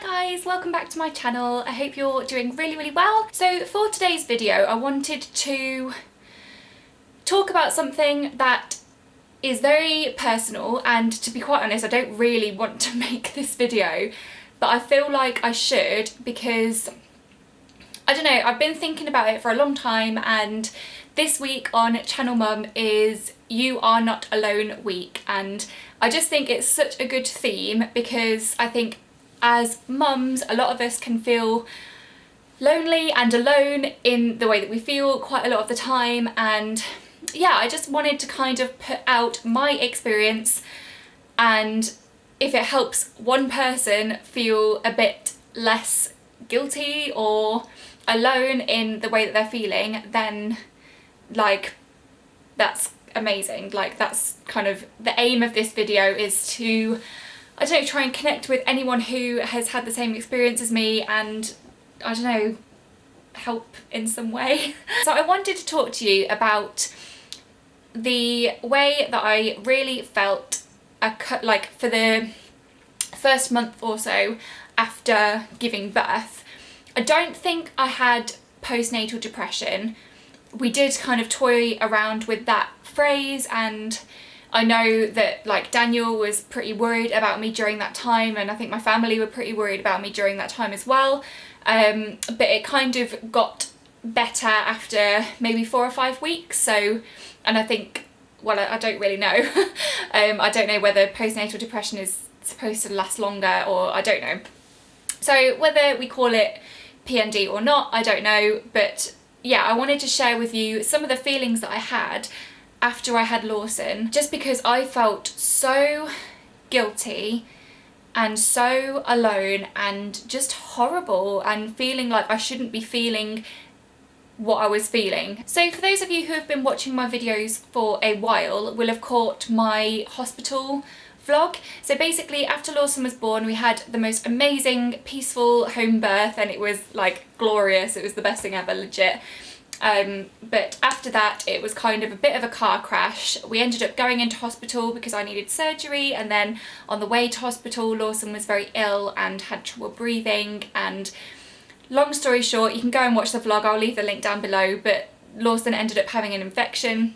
guys, welcome back to my channel. I hope you're doing really well. So for today's video I wanted to talk about something that is very personal, and to be quite honest I don't really want to make this video, but I feel like I should because I don't know, I've been thinking about it for a long time, and this week on Channel Mum is You Are Not Alone week, and I just think it's such a good theme because I think as mums a lot of us can feel lonely and alone in the way that we feel quite a lot of the time, and yeah, I just wanted to kind of put out my experience, and if it helps one person feel a bit less guilty or alone in the way that they're feeling, then like that's amazing. Like that's kind of the aim of this video, is to, I don't know, try and connect with anyone who has had the same experience as me and, I don't know, help in some way. So I wanted to talk to you about the way that I really felt like for the first month or so after giving birth. I don't think I had postnatal depression. We did kind of toy around with that phrase, and I know that like Daniel was pretty worried about me during that time, and I think my family were pretty worried about me during that time as well, but it kind of got better after maybe 4 or 5 weeks. So, and I think, well, I don't really know. I don't know whether postnatal depression is supposed to last longer, or I don't know. So whether we call it PND or not, I don't know, but yeah, I wanted to share with you some of the feelings that I had after I had Lawson, just because I felt so guilty and so alone and just horrible, and feeling like I shouldn't be feeling what I was feeling. So for those of you who have been watching my videos for a while will have caught my hospital vlog. So basically after Lawson was born we had the most amazing peaceful home birth, and it was like glorious. It was the best thing ever, legit. But after that it was kind of a bit of a car crash. We ended up going into hospital because I needed surgery, and then on the way to hospital Lawson was very ill and had trouble breathing, and long story short, you can go and watch the vlog, I'll leave the link down below, but Lawson ended up having an infection.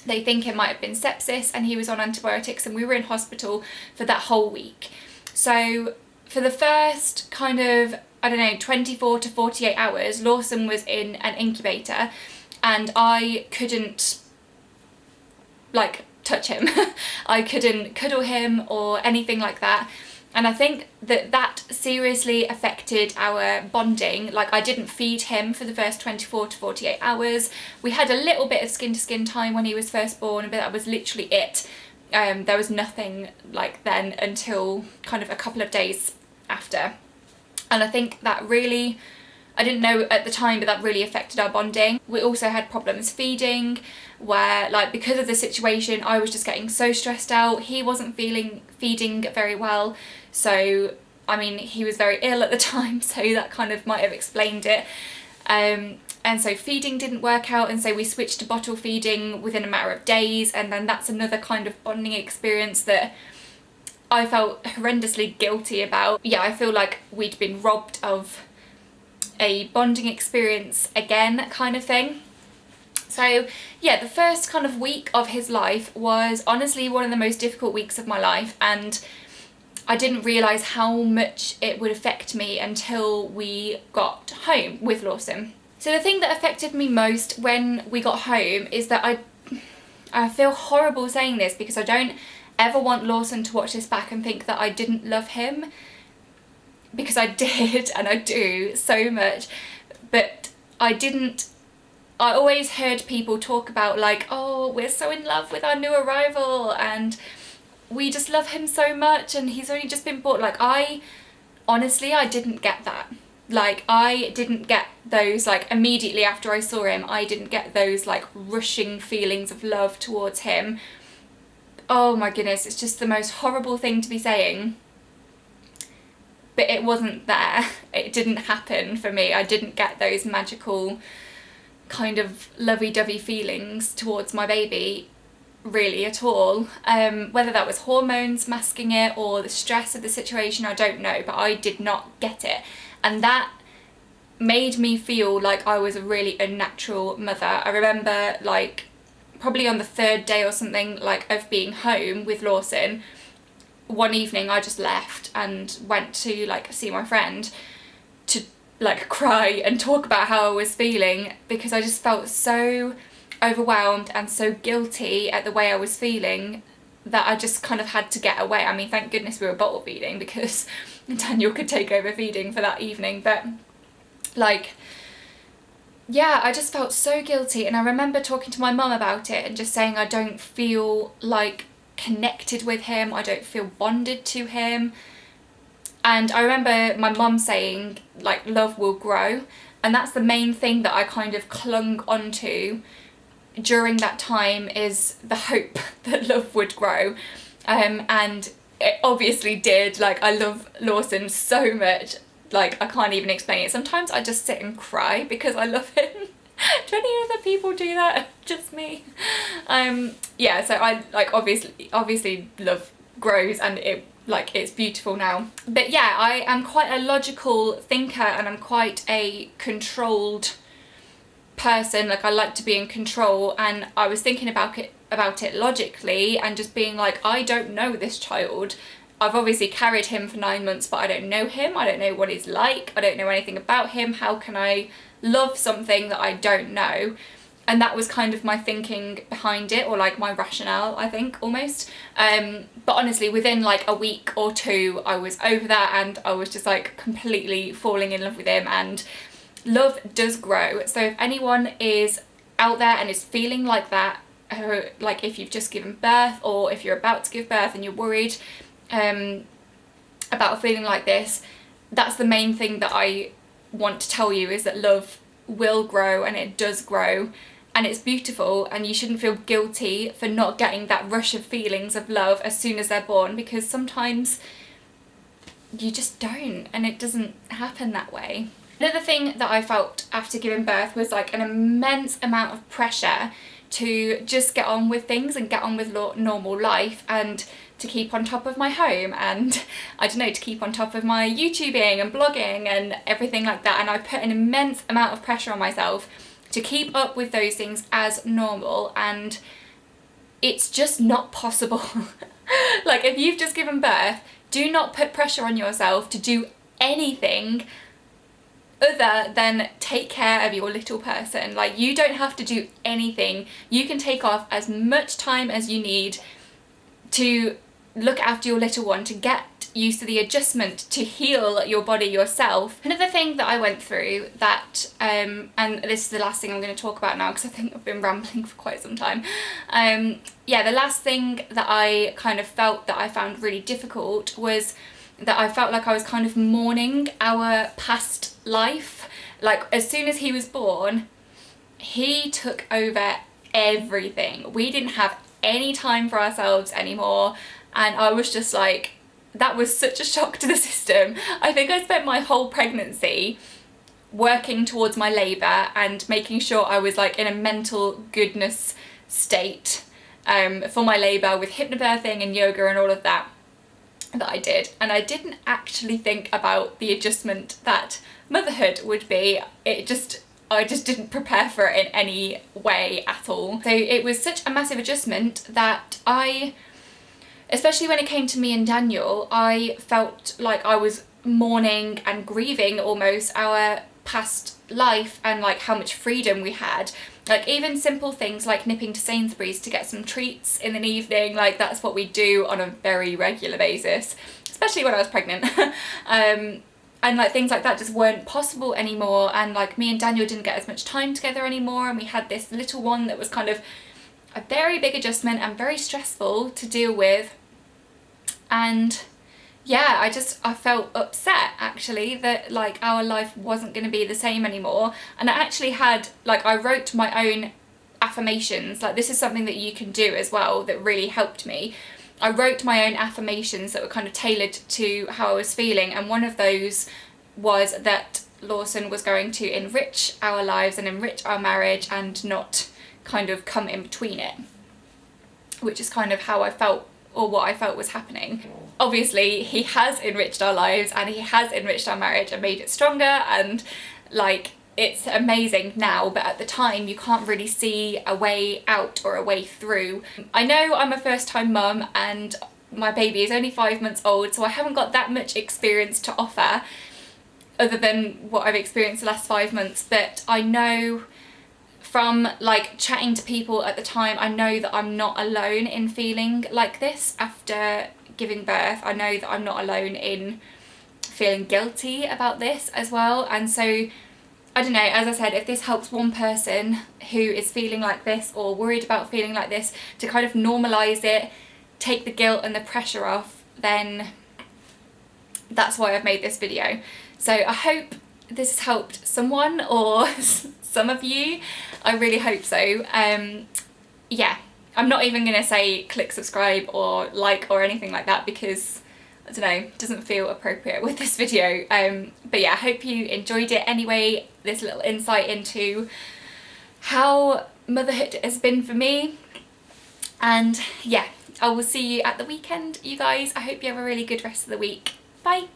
They think it might have been sepsis, and he was on antibiotics, and we were in hospital for that whole week. So for the first kind of, I don't know, 24 to 48 hours, Lawson was in an incubator and I couldn't like touch him. I couldn't cuddle him or anything like that. And I think that that seriously affected our bonding. Like I didn't feed him for the first 24 to 48 hours. We had a little bit of skin to skin time when he was first born, but that was literally it. There was nothing like then until kind of a couple of days after. And I think that really, I didn't know at the time, but that really affected our bonding. We also had problems feeding, where like because of the situation I was just getting so stressed out. He wasn't feeding very well, so I mean he was very ill at the time, so that kind of might have explained it. And so feeding didn't work out, and so we switched to bottle feeding within a matter of days, and then that's another kind of bonding experience that I felt horrendously guilty about. Yeah, I feel like we'd been robbed of a bonding experience again, kind of thing. So yeah, the first kind of week of his life was honestly one of the most difficult weeks of my life, and I didn't realise how much it would affect me until we got home with Lawson. So the thing that affected me most when we got home is that I feel horrible saying this because I don't ever want Lawson to watch this back and think that I didn't love him, because I did and I do so much, but I always heard people talk about like, oh, we're so in love with our new arrival and we just love him so much and he's only just been born. Like I didn't get that. Like I didn't get those, like immediately after I saw him, I didn't get those like rushing feelings of love towards him. Oh my goodness, it's just the most horrible thing to be saying, but it wasn't there. It didn't happen for me. I didn't get those magical kind of lovey-dovey feelings towards my baby really at all. Whether that was hormones masking it or the stress of the situation, I don't know, but I did not get it. And that made me feel like I was a really unnatural mother. I remember like probably on the 3rd day or something like of being home with Lawson, one evening I just left and went to like see my friend to like cry and talk about how I was feeling, because I just felt so overwhelmed and so guilty at the way I was feeling that I just kind of had to get away. I mean, thank goodness we were bottle feeding, because Daniel could take over feeding for that evening, but like, yeah, I just felt so guilty. And I remember talking to my mum about it and just saying I don't feel like connected with him, I don't feel bonded to him. And I remember my mum saying like love will grow, and that's the main thing that I kind of clung onto during that time, is the hope that love would grow. And it obviously did. Like, I love Lawson so much, like I can't even explain it. Sometimes I just sit and cry because I love him. Do any other people do that? Just me? Yeah, so I like obviously love grows, and it's beautiful now. But yeah, I am quite a logical thinker, and I'm quite a controlled person. Like, I like to be in control, and I was thinking about it logically and just being like, I don't know this child. I've obviously carried him for 9 months, but I don't know him. I don't know what he's like. I don't know anything about him. How can I love something that I don't know? And that was kind of my thinking behind it, or like my rationale, I think, almost. But honestly, within like a week or two, I was over that, and I was just like completely falling in love with him. And love does grow. So if anyone is out there and is feeling like that, like if you've just given birth, or if you're about to give birth and you're worried about feeling like this, that's the main thing that I want to tell you, is that love will grow, and it does grow, and it's beautiful, and you shouldn't feel guilty for not getting that rush of feelings of love as soon as they're born, because sometimes you just don't, and it doesn't happen that way. Another thing that I felt after giving birth was like an immense amount of pressure to just get on with things and get on with normal life, and to keep on top of my home, and I don't know, to keep on top of my YouTubing and blogging and everything like that. And I put an immense amount of pressure on myself to keep up with those things as normal, and it's just not possible. Like, if you've just given birth, do not put pressure on yourself to do anything other than take care of your little person. Like, you don't have to do anything. You can take off as much time as you need to look after your little one, to get used to the adjustment, to heal your body yourself. Another thing that I went through that, and this is the last thing I'm going to talk about now, because I think I've been rambling for quite some time. Yeah, the last thing that I kind of felt that I found really difficult was that I felt like I was kind of mourning our past life. Like, as soon as he was born, he took over everything. We didn't have any time for ourselves anymore, and I was just like, that was such a shock to the system. I think I spent my whole pregnancy working towards my labour and making sure I was like in a mental goodness state for my labour, with hypnobirthing and yoga and all of that I did. And I didn't actually think about the adjustment that motherhood would be. I just didn't prepare for it in any way at all. So it was such a massive adjustment that especially when it came to me and Daniel, I felt like I was mourning and grieving almost our past life, and like how much freedom we had. Like, even simple things like nipping to Sainsbury's to get some treats in an evening, like that's what we do on a very regular basis, especially when I was pregnant. And like things like that just weren't possible anymore, and like me and Daniel didn't get as much time together anymore, and we had this little one that was kind of a very big adjustment and very stressful to deal with. And yeah, I felt upset actually that like our life wasn't going to be the same anymore. And I actually had, like, I wrote my own affirmations. Like, this is something that you can do as well that really helped me. I wrote my own affirmations that were kind of tailored to how I was feeling, and one of those was that Lawson was going to enrich our lives and enrich our marriage and not kind of come in between it. which is kind of how I felt, or what I felt was happening. Obviously he has enriched our lives and he has enriched our marriage and made it stronger, and like it's amazing now, but at the time you can't really see a way out or a way through. I know I'm a first-time mum and my baby is only 5 months old, so I haven't got that much experience to offer other than what I've experienced the last 5 months, but I know from like chatting to people at the time, I know that I'm not alone in feeling like this after giving birth. I know that I'm not alone in feeling guilty about this as well. And so I don't know, as I said, if this helps one person who is feeling like this or worried about feeling like this to kind of normalise it, take the guilt and the pressure off, then that's why I've made this video. So I hope this has helped someone or some of you. I really hope so. Yeah, I'm not even gonna say click subscribe or like or anything like that because I don't know, it doesn't feel appropriate with this video. But yeah, I hope you enjoyed it anyway, this little insight into how motherhood has been for me. And yeah, I will see you at the weekend, you guys. I hope you have a really good rest of the week. Bye.